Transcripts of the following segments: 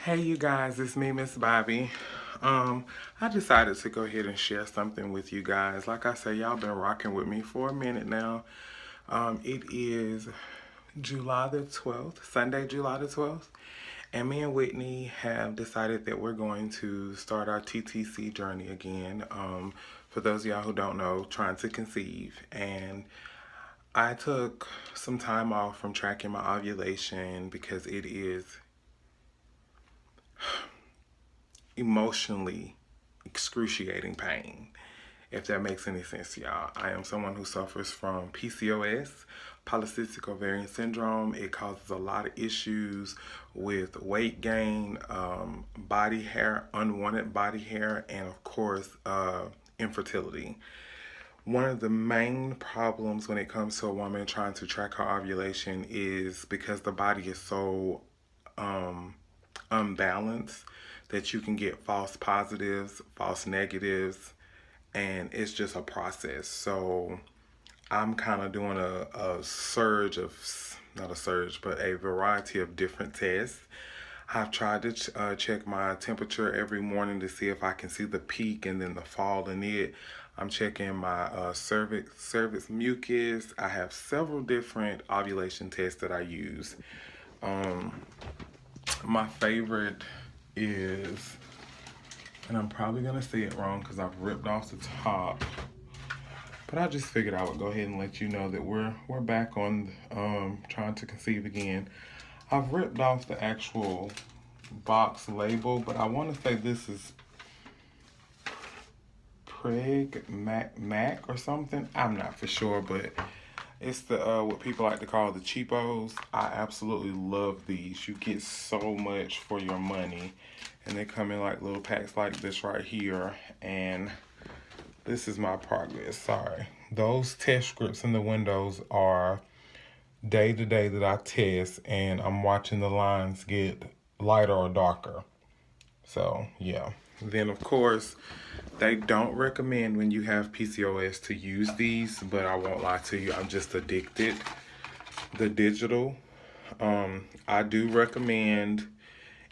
Hey you guys, it's me, Miss Bobby. I decided to go ahead and share something with you guys. Like I say, y'all been rocking with me for a minute now. It is July the 12th, Sunday, July the 12th. And me and Whitney have decided that we're going to start our TTC journey again. For those of y'all who don't know, trying to conceive. And I took some time off from tracking my ovulation because it is emotionally excruciating pain, if that makes any sense to y'all. I am someone who suffers from PCOS, polycystic ovarian syndrome. It causes a lot of issues with weight gain, body hair, unwanted body hair, and of course, infertility. One of the main problems when it comes to a woman trying to track her ovulation is because the body is so unbalanced that you can get false positives, false negatives, and it's just a process. So I'm kind of doing a surge of, not a surge, but a variety of different tests. I've tried to check my temperature every morning to see if I can see the peak and then the fall in it. I'm checking my cervix mucus. I have several different ovulation tests that I use. My favorite is, and I'm probably gonna say it wrong because I've ripped off the top, but I just figured I would go ahead and let you know that we're back on trying to conceive again. I've ripped off the actual box label, but I want to say this is Preg Mac or something. I'm not for sure, but it's the what people like to call the cheapos. I absolutely love these. You get so much for your money, and they come in like little packs like this right here. And this is my progress. Sorry, those test scripts in the windows are day to day that I test, and I'm watching the lines get lighter or darker. So yeah. Then of course, they don't recommend when you have PCOS to use these, but I won't lie to you, I'm just addicted. The digital, I do recommend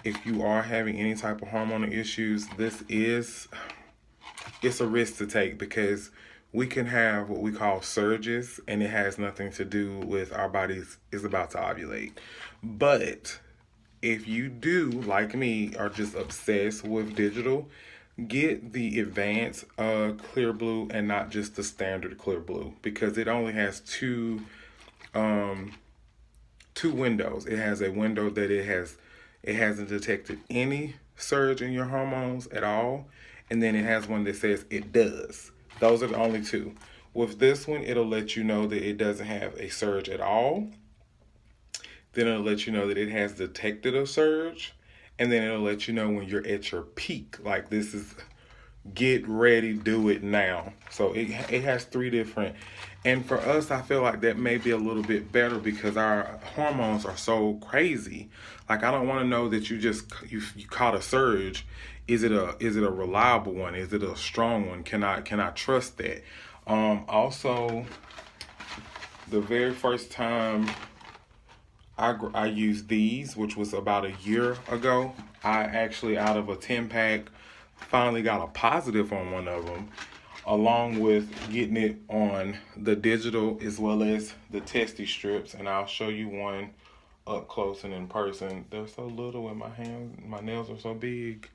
if you are having any type of hormonal issues, it's a risk to take because we can have what we call surges and it has nothing to do with our bodies is about to ovulate. But if you do, like me, are just obsessed with digital, get the advanced clear blue and not just the standard clear blue because it only has two windows. It has a window that it hasn't detected any surge in your hormones at all, and then it has one that says it does. Those are the only two. With this one, it'll let you know that it doesn't have a surge at all. Then it'll let you know that it has detected a surge, and then it'll let you know when you're at your peak. Like this is get ready, do it now. So it has three different, and for us, I feel like that may be a little bit better because our hormones are so crazy. Like I don't want to know that you caught a surge. Is it a reliable one? Is it a strong one? Can I trust that? Also, the very first time I used these, which was about a year ago. I actually, out of a 10 pack, finally got a positive on one of them, along with getting it on the digital as well as the testy strips. And I'll show you one up close and in person. They're so little in my hands, my nails are so big.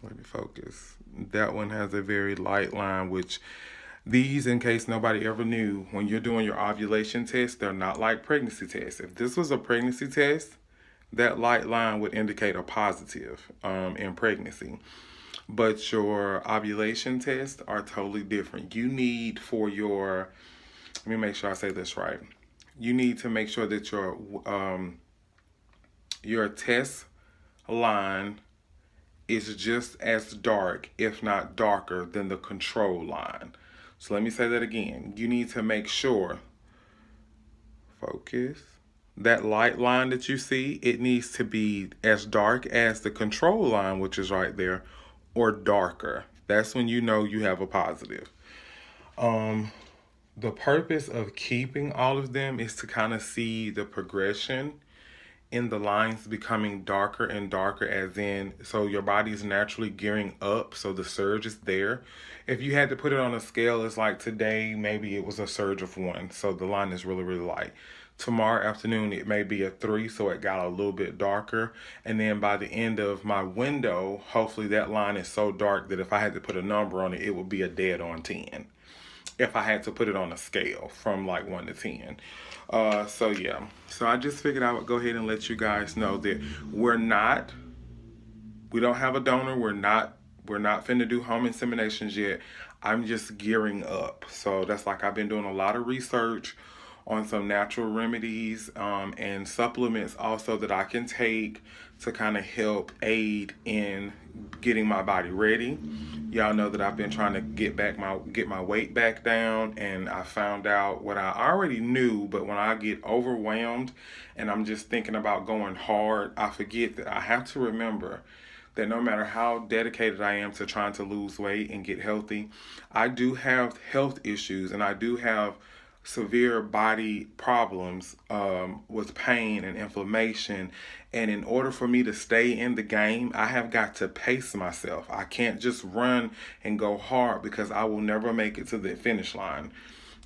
Let me focus. That one has a very light line, which these, in case nobody ever knew, when you're doing your ovulation test, they're not like pregnancy tests. If this was a pregnancy test, that light line would indicate a positive in pregnancy. But your ovulation tests are totally different. You need for your, let me make sure I say this right. You need to make sure that your test line is just as dark, if not darker, than the control line. So let me say that again. You need to make sure, focus, that light line that you see, it needs to be as dark as the control line, which is right there, or darker. That's when you know you have a positive. The purpose of keeping all of them is to kind of see the progression in the lines becoming darker and darker, as in, so your body's naturally gearing up, so the surge is there. If you had to put it on a scale, it's like today, maybe it was a surge of 1, so the line is really, really light. Tomorrow afternoon, it may be a 3, so it got a little bit darker. And then by the end of my window, hopefully that line is so dark that if I had to put a number on it, it would be a dead on 10. If I had to put it on a scale from like 1 to 10. So yeah, so I just figured I would go ahead and let you guys know that we don't have a donor. We're not finna do home inseminations yet. I'm just gearing up. So that's like I've been doing a lot of research on some natural remedies and supplements also that I can take to kind of help aid in getting my body ready. Y'all know that I've been trying to get my weight back down, and I found out what I already knew, but when I get overwhelmed and I'm just thinking about going hard, I forget that I have to remember that no matter how dedicated I am to trying to lose weight and get healthy, I do have health issues, and I do have severe body problems with pain and inflammation. And in order for me to stay in the game, I have got to pace myself. I can't just run and go hard because I will never make it to the finish line.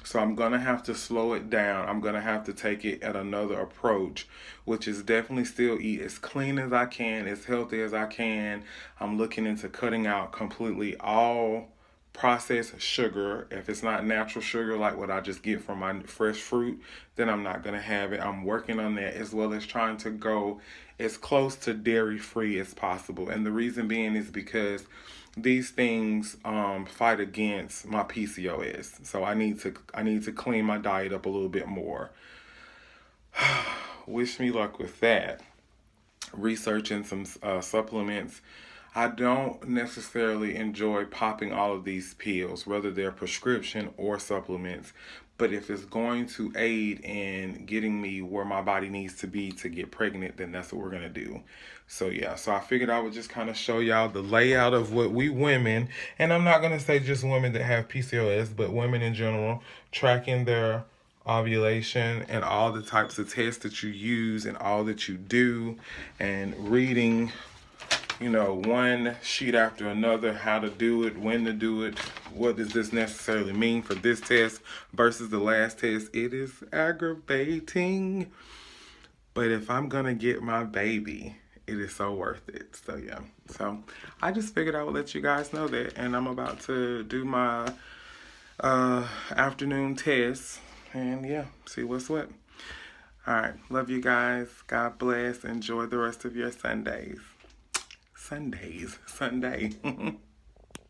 So I'm going to have to slow it down. I'm going to have to take it at another approach, which is definitely still eat as clean as I can, as healthy as I can. I'm looking into cutting out completely all processed sugar. If it's not natural sugar like what I just get from my fresh fruit, then I'm not going to have it. I'm working on that, as well as trying to go as close to dairy free as possible. And the reason being is because these things fight against my PCOS. So I need to clean my diet up a little bit more. Wish me luck with that. Researching some supplements. I don't necessarily enjoy popping all of these pills, whether they're prescription or supplements. But if it's going to aid in getting me where my body needs to be to get pregnant, then that's what we're going to do. So yeah, so I figured I would just kind of show y'all the layout of what we women, and I'm not going to say just women that have PCOS, but women in general, tracking their ovulation and all the types of tests that you use and all that you do, and reading one sheet after another, how to do it, when to do it, what does this necessarily mean for this test versus the last test. It is aggravating, but if I'm gonna get my baby, it is so worth it. So yeah, so I just figured I would let you guys know that, and I'm about to do my afternoon test, and yeah, see what's what. All right, love you guys. God bless. Enjoy the rest of your Sunday.